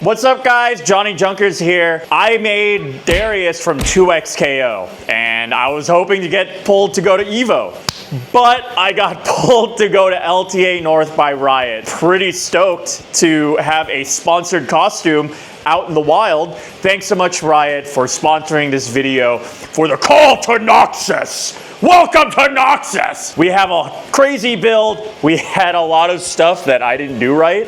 What's up guys, Johnny Junkers here. I made Darius from 2XKO and I was hoping to get pulled to go to EVO, but I got pulled to go to LTA North by Riot. Pretty stoked to have a sponsored costume out in the wild. Thanks so much Riot for sponsoring this video for the call to Noxus. Welcome to Noxus! We have a crazy build. We had a lot of stuff that I didn't do right.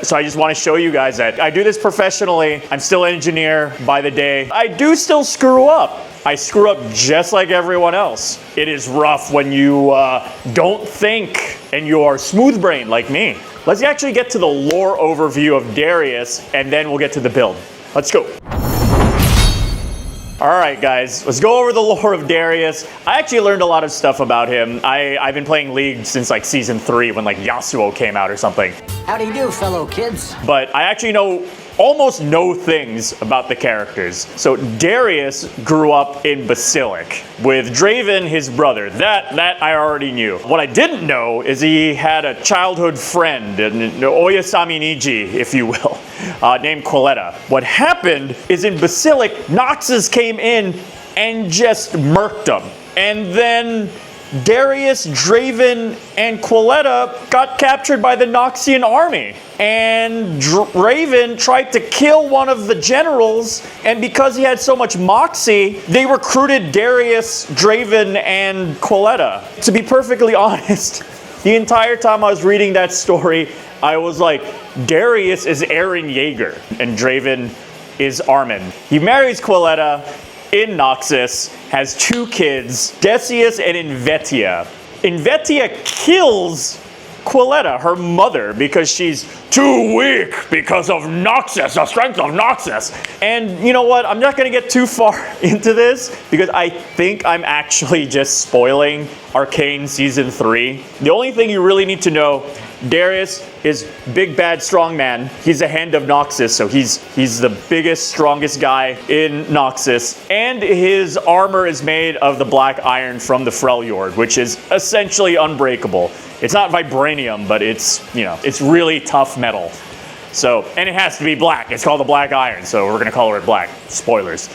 So I just want to show you guys that I do this professionally. I'm still an engineer by the day. I do still screw up. I screw up just like everyone else. It is rough when you don't think and you are smooth brained like me. Let's actually get to the lore overview of Darius and then we'll get to the build. Let's go. All right, guys, let's go over the lore of Darius. I actually learned a lot of stuff about him. I've been playing League since like season 3 when like Yasuo came out or something. How do you do, fellow kids? But I actually know almost no things about the characters. So Darius grew up in Basilic with Draven, his brother. That I already knew. What I didn't know is he had a childhood friend, an Oyasami Niji, if you will, named Quiletta. What happened is in Basilic, Noxus came in and just murked him. And then Darius, Draven, and Quiletta got captured by the Noxian army. And Draven tried to kill one of the generals, and because he had so much moxie, they recruited Darius, Draven, and Quiletta. To be perfectly honest, the entire time I was reading that story, I was like, Darius is Eren Yeager, and Draven is Armin. He marries Quiletta in Noxus, has 2 kids, Decius and Invetia. Invetia kills Quiletta, her mother, because she's too weak because of Noxus, the strength of Noxus. And you know what? I'm not going to get too far into this because I think I'm actually just spoiling Arcane Season 3. The only thing you really need to know, Darius is big, bad, strong man. He's a hand of Noxus, so he's the biggest, strongest guy in Noxus. And his armor is made of the black iron from the Freljord, which is essentially unbreakable. It's not vibranium, but it's, you know, it's really tough metal. So, and it has to be black. It's called the black iron, so we're gonna color it black. Spoilers.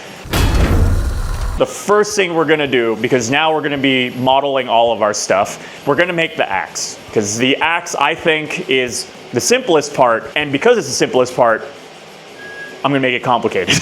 The first thing we're gonna do, because now we're gonna be modeling all of our stuff, we're gonna make the axe. Because the axe, I think, is the simplest part, and because it's the simplest part, I'm gonna make it complicated.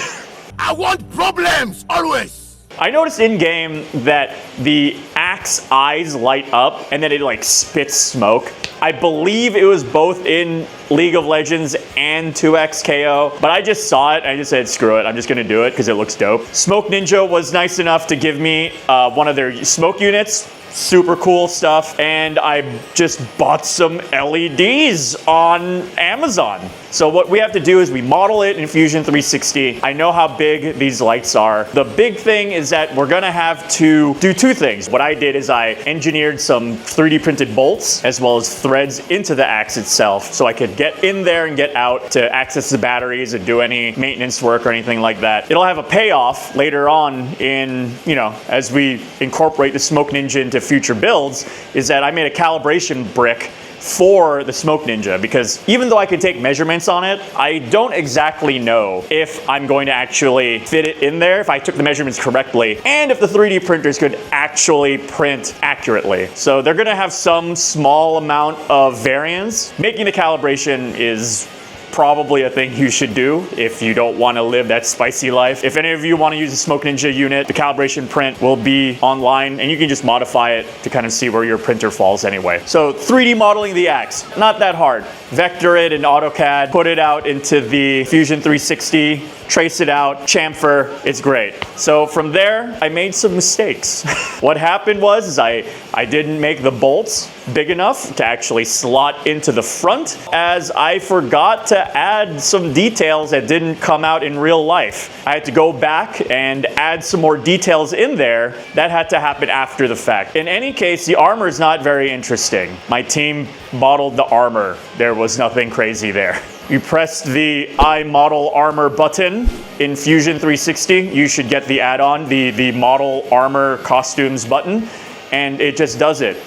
I want problems, always! I noticed in-game that the axe eyes light up, and then it like spits smoke. I believe it was both in League of Legends and 2XKO, but I just saw it and I just said, screw it, I'm just gonna do it because it looks dope. Smoke Ninja was nice enough to give me one of their smoke units. Super cool stuff, and I just bought some LEDs on Amazon. So what we have to do is we model it in Fusion 360. I know how big these lights are. The big thing is that we're gonna have to do 2 things. What I did is I engineered some 3D printed bolts as well as threads into the axe itself so I could get in there and get out to access the batteries and do any maintenance work or anything like that. It'll have a payoff later on in, you know, as we incorporate the Smoke Ninja into future builds, is that I made a calibration brick for the Smoke Ninja, because even though I could take measurements on it, I don't exactly know if I'm going to actually fit it in there, if I took the measurements correctly, and if the 3D printers could actually print accurately. So they're gonna have some small amount of variance. Making the calibration is probably a thing you should do if you don't want to live that spicy life. If any of you want to use a Smoke Ninja unit, the calibration print will be online and you can just modify it to kind of see where your printer falls anyway. So 3D modeling the axe, not that hard. Vector it in AutoCAD, put it out into the Fusion 360, trace it out, chamfer, it's great. So from there, I made some mistakes. What happened was I didn't make the bolts big enough to actually slot into the front, as I forgot to add some details that didn't come out in real life. I had to go back and add some more details in there. That had to happen after the fact. In any case, the armor is not very interesting. My team modeled the armor. There was nothing crazy there. You press the I model armor button in Fusion 360. You should get the add-on, the model armor costumes button, and it just does it.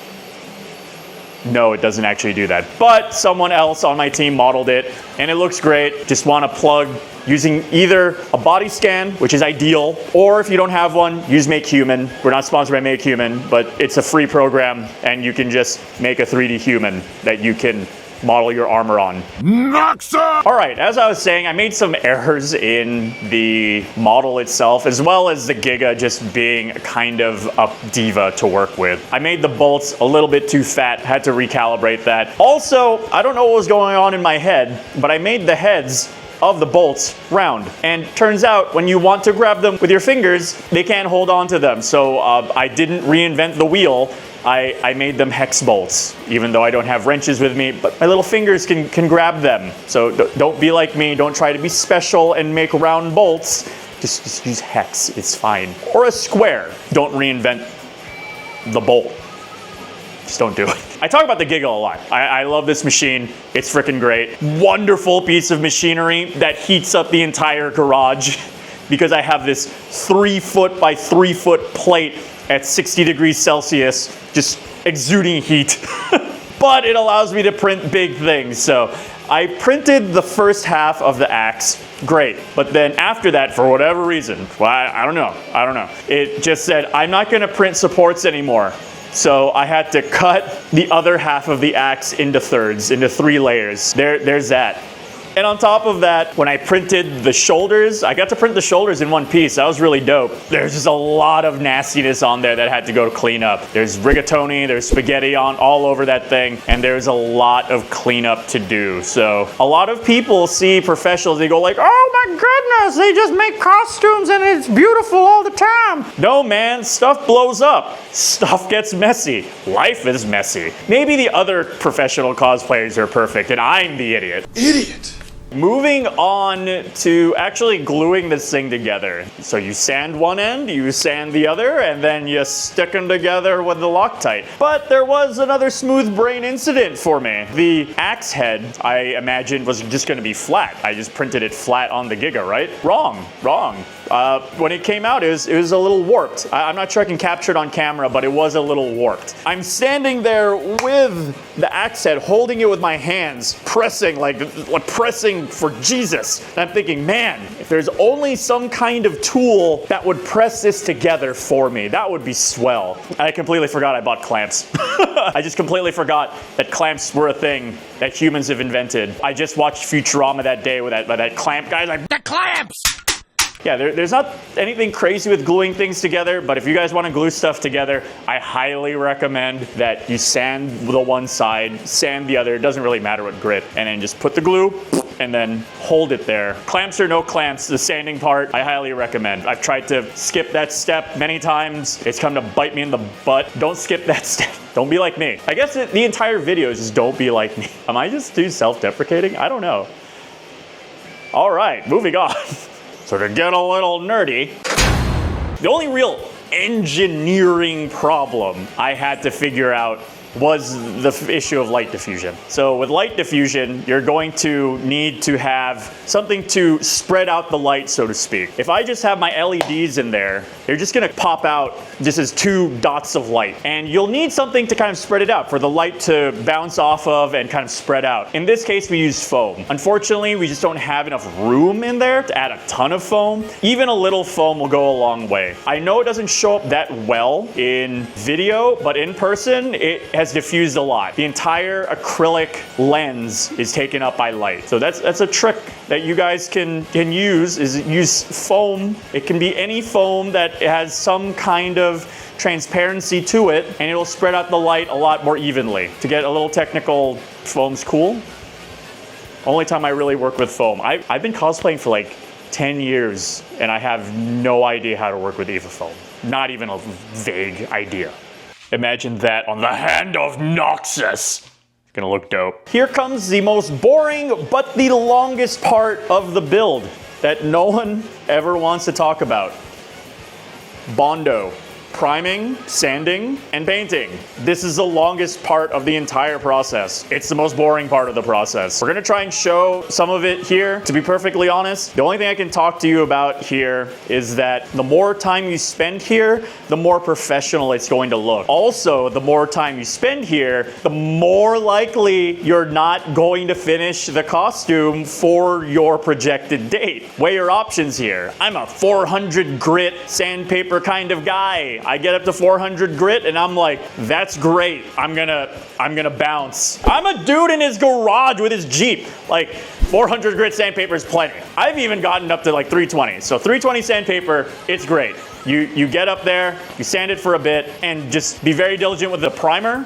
no, it doesn't actually do that. But someone else on my team modeled it, and it looks great. Just want to plug using either a body scan, which is ideal, or if you don't have one, use Make Human. We're not sponsored by Make Human, but it's a free program, and you can just make a 3D human that you can model your armor on. Noxa! All right, as I was saying, I made some errors in the model itself, as well as the Giga just being kind of a diva to work with. I made the bolts a little bit too fat, had to recalibrate that. Also, I don't know what was going on in my head, but I made the heads of the bolts round. And turns out when you want to grab them with your fingers, they can't hold on to them. So I didn't reinvent the wheel. I made them hex bolts, even though I don't have wrenches with me, but my little fingers can grab them. So don't be like me, don't try to be special and make round bolts. Just use hex, it's fine. Or a square. Don't reinvent the bolt. Just don't do it. I talk about the Giga a lot. I love this machine. It's freaking great. Wonderful piece of machinery that heats up the entire garage because I have this 3 foot by 3 foot plate at 60 degrees Celsius, just exuding heat. But it allows me to print big things. So I printed the first half of the axe, great. But then after that, for whatever reason, well, I don't know. It just said, I'm not gonna print supports anymore. So I had to cut the other half of the axe into thirds, into 3 layers. There's that. And on top of that, when I printed the shoulders, I got to print the shoulders in one piece. That was really dope. There's just a lot of nastiness on there that I had to go to clean up. There's rigatoni, there's spaghetti on all over that thing, and there's a lot of cleanup to do. So a lot of people see professionals, they go like, oh my goodness, they just make costumes and it's beautiful all the time. No man, stuff blows up. Stuff gets messy. Life is messy. Maybe the other professional cosplayers are perfect and I'm the idiot. Idiot! Moving on to actually gluing this thing together. So you sand one end, you sand the other, and then you stick them together with the Loctite. But there was another smooth brain incident for me. The axe head, I imagined, was just gonna be flat. I just printed it flat on the Giga, right? Wrong. When it came out, it was a little warped. I'm not sure I can capture it on camera, but it was a little warped. I'm standing there with the axe head, holding it with my hands, pressing, like pressing for Jesus. And I'm thinking, man, if there's only some kind of tool that would press this together for me, that would be swell. I completely forgot I bought clamps. I just completely forgot that clamps were a thing that humans have invented. I just watched Futurama that day with that clamp guy, like, The clamps! yeah, there's not anything crazy with gluing things together, but if you guys want to glue stuff together, I highly recommend that you sand the one side, sand the other, it doesn't really matter what grit, and then just put the glue and then hold it there. Clamps or no clamps, the sanding part, I highly recommend. I've tried to skip that step many times. It's come to bite me in the butt. Don't skip that step. Don't be like me. I guess the entire video is just don't be like me. Am I just too self-deprecating? I don't know. All right, moving on. So to get a little nerdy, the only real engineering problem I had to figure out was the issue of light diffusion. So with light diffusion, you're going to need to have something to spread out the light, so to speak. If I just have my LEDs in there, they're just gonna pop out just as 2 dots of light. And you'll need something to kind of spread it out for the light to bounce off of and kind of spread out. In this case, we use foam. Unfortunately, we just don't have enough room in there to add a ton of foam. Even a little foam will go a long way. I know it doesn't show up that well in video, but in person, it has diffused a lot. The entire acrylic lens is taken up by light. So that's a trick that you guys can use, is use foam. It can be any foam that has some kind of transparency to it, and it'll spread out the light a lot more evenly. To get a little technical, foam's cool. Only time I really work with foam. I've been cosplaying for like 10 years, and I have no idea how to work with EVA foam. Not even a vague idea. Imagine that on the hand of Noxus. It's gonna look dope. Here comes the most boring, but the longest part of the build that no one ever wants to talk about. Bondo. priming, sanding, and painting. This is the longest part of the entire process. It's the most boring part of the process. We're gonna try and show some of it here. To be perfectly honest, the only thing I can talk to you about here is that the more time you spend here, the more professional it's going to look. Also, the more time you spend here, the more likely you're not going to finish the costume for your projected date. Weigh your options here. I'm a 400 grit sandpaper kind of guy. I get up to 400 grit and I'm like, that's great. I'm gonna bounce. I'm a dude in his garage with his Jeep. Like 400 grit sandpaper is plenty. I've even gotten up to like 320. So 320 sandpaper, it's great. You get up there, you sand it for a bit, and just be very diligent with the primer.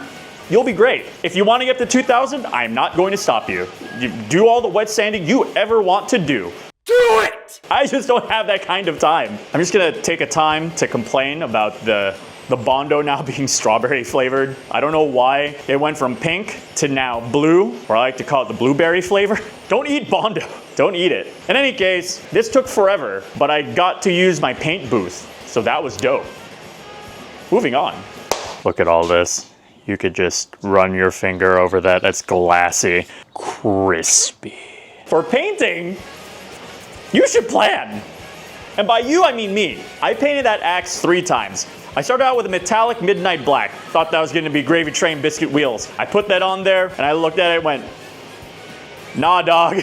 You'll be great. If you want to get to 2000, I'm not going to stop you. You do all the wet sanding you ever want to do. Do it! I just don't have that kind of time. I'm just gonna take a time to complain about the Bondo now being strawberry flavored. I don't know why it went from pink to now blue, or I like to call it the blueberry flavor. Don't eat Bondo, don't eat it. In any case, this took forever, but I got to use my paint booth, so that was dope. Moving on. Look at all this. You could just run your finger over that. That's glassy, crispy. For painting, you should plan. And by you, I mean me. I painted that axe 3 times. I started out with a metallic midnight black. Thought that was gonna be gravy train biscuit wheels. I put that on there and I looked at it and went, nah dog,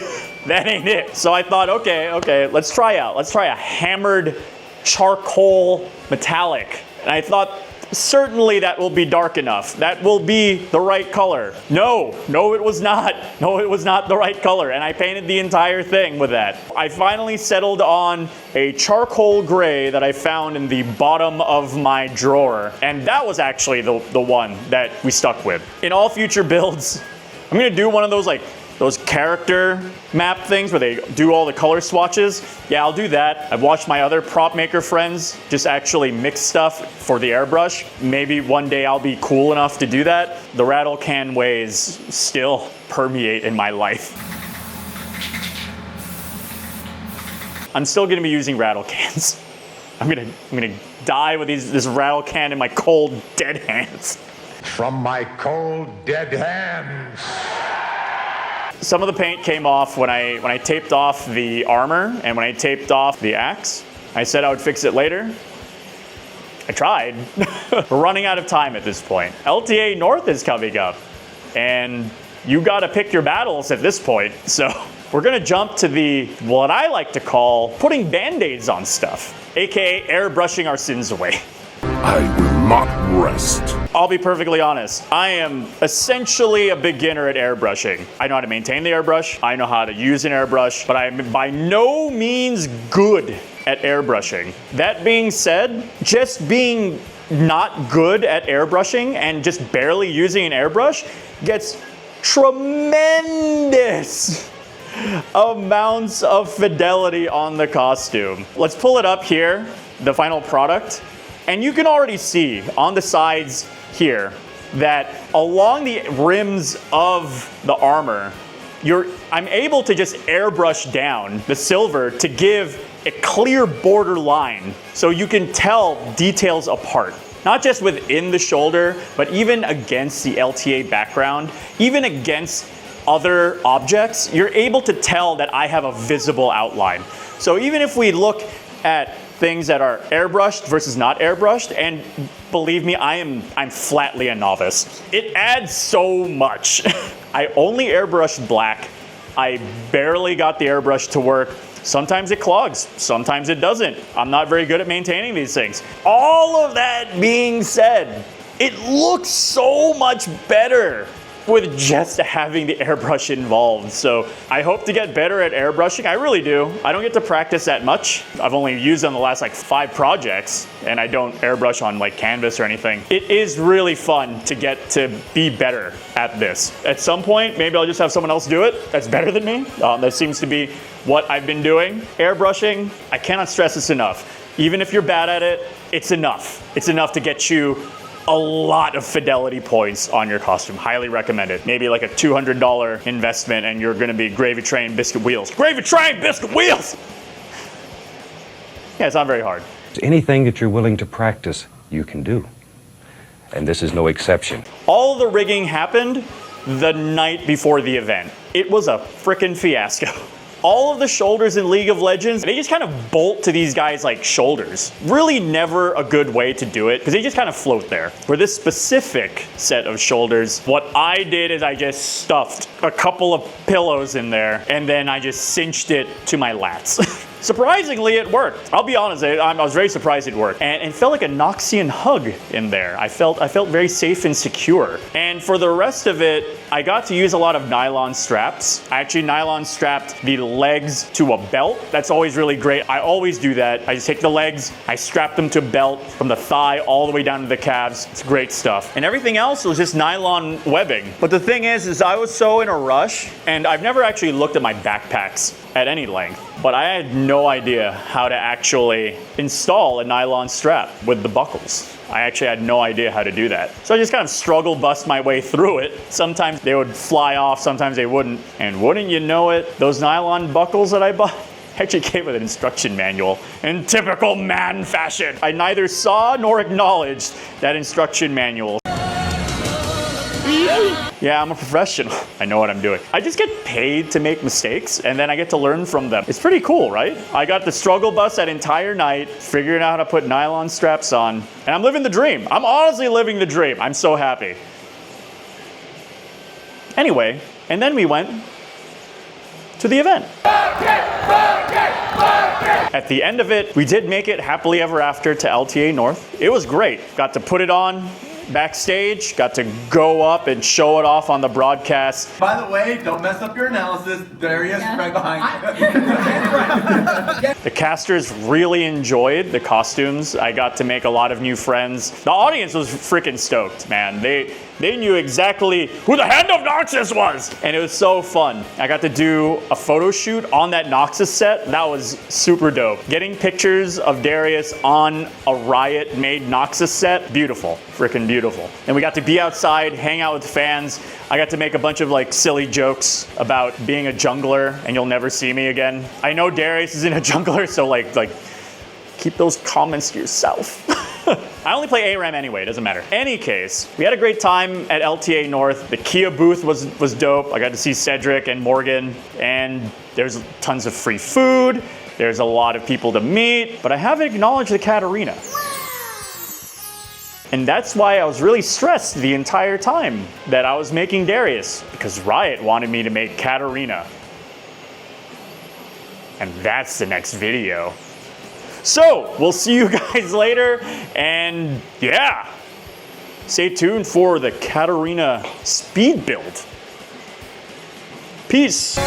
that ain't it. So I thought, okay, let's try a hammered charcoal metallic. And I thought, certainly that will be dark enough. That will be the right color. No, it was not. No, it was not the right color. And I painted the entire thing with that. I finally settled on a charcoal gray that I found in the bottom of my drawer. And that was actually the one that we stuck with. In all future builds, I'm gonna do one of those those character map things where they do all the color swatches. Yeah, I'll do that. I've watched my other prop maker friends just actually mix stuff for the airbrush. Maybe one day I'll be cool enough to do that. The rattle can ways still permeate in my life. I'm still gonna be using rattle cans. I'm gonna die with this rattle can in my cold, dead hands. From my cold, dead hands. Some of the paint came off when I taped off the armor and when I taped off the axe. I said I would fix it later. I tried. We're running out of time at this point. LTA North is coming up, and you gotta pick your battles at this point. So we're gonna jump to what I like to call putting band-aids on stuff, aka airbrushing our sins away. I will not rest. I'll be perfectly honest. I am essentially a beginner at airbrushing. I know how to maintain the airbrush. I know how to use an airbrush, but I am by no means good at airbrushing. That being said, just being not good at airbrushing and just barely using an airbrush gets tremendous amounts of fidelity on the costume. Let's pull it up here, the final product. And you can already see on the sides here that along the rims of the armor, I'm able to just airbrush down the silver to give a clear border line so you can tell details apart. Not just within the shoulder, but even against the LTA background, even against other objects, you're able to tell that I have a visible outline. So even if we look at things that are airbrushed versus not airbrushed, and believe me, I'm flatly a novice. It adds so much. I only airbrushed black. I barely got the airbrush to work. Sometimes it clogs, sometimes it doesn't. I'm not very good at maintaining these things. All of that being said, it looks so much better with just having the airbrush involved. So I hope to get better at airbrushing. I really do. I don't get to practice that much. I've only used it on the last 5 projects, and I don't airbrush on canvas or anything. It is really fun to get to be better at this. At some point, maybe I'll just have someone else do it that's better than me. That seems to be what I've been doing. Airbrushing, I cannot stress this enough. Even if you're bad at it, it's enough. It's enough to get you a lot of fidelity points on your costume. Highly recommend it. Maybe like a $200 investment and you're gonna be gravy train biscuit wheels. Gravy train biscuit wheels! Yeah, it's not very hard. Anything that you're willing to practice, you can do. And this is no exception. All the rigging happened the night before the event. It was a frickin' fiasco. All of the shoulders in League of Legends, they just kind of bolt to these guys like shoulders. Really never a good way to do it, because they just kind of float there. For this specific set of shoulders, what I did is I just stuffed a couple of pillows in there, and then I just cinched it to my lats. Surprisingly, it worked. I'll be honest, I was very surprised it worked. And it felt like a Noxian hug in there. I felt very safe and secure. And for the rest of it, I got to use a lot of nylon straps. I actually nylon strapped the legs to a belt. That's always really great. I always do that. I just take the legs, I strap them to a belt from the thigh all the way down to the calves. It's great stuff. And everything else was just nylon webbing. But the thing is I was so in a rush, and I've never actually looked at my backpacks at any length, but I had no idea how to actually install a nylon strap with the buckles. I actually had no idea how to do that. So I just kind of struggle bust my way through it. Sometimes they would fly off, sometimes they wouldn't. And wouldn't you know it, those nylon buckles that I bought actually came with an instruction manual in typical man fashion. I neither saw nor acknowledged that instruction manual. Yeah, I'm a professional. I know what I'm doing. I just get paid to make mistakes, and then I get to learn from them. It's pretty cool, right? I got to struggle bus that entire night, figuring out how to put nylon straps on, and I'm living the dream. I'm honestly living the dream. I'm so happy. Anyway, and then we went to the event. At the end of it, we did make it happily ever after to LTA North. It was great. Got to put it on backstage, got to go up and show it off on the broadcast. By the way, don't mess up your analysis. Darius right behind you. The casters really enjoyed the costumes. I got to make a lot of new friends. The audience was freaking stoked, man. They knew exactly who the Hand of Noxus was, and it was so fun. I got to do a photo shoot on that Noxus set. That was super dope. Getting pictures of Darius on a Riot-made Noxus set, beautiful, freaking beautiful. And we got to be outside, hang out with fans. I got to make a bunch of like silly jokes about being a jungler and you'll never see me again. I know Darius isn't a jungler, so like keep those comments to yourself. I only play ARAM anyway, it doesn't matter. Any case, we had a great time at LTA North. The Kia booth was dope. I got to see Cedric and Morgan, and there's tons of free food. There's a lot of people to meet, but I haven't acknowledged the Katarina. And that's why I was really stressed the entire time that I was making Darius, because Riot wanted me to make Katarina. And that's the next video. So, we'll see you guys later, and yeah, stay tuned for the Katarina speed build. Peace.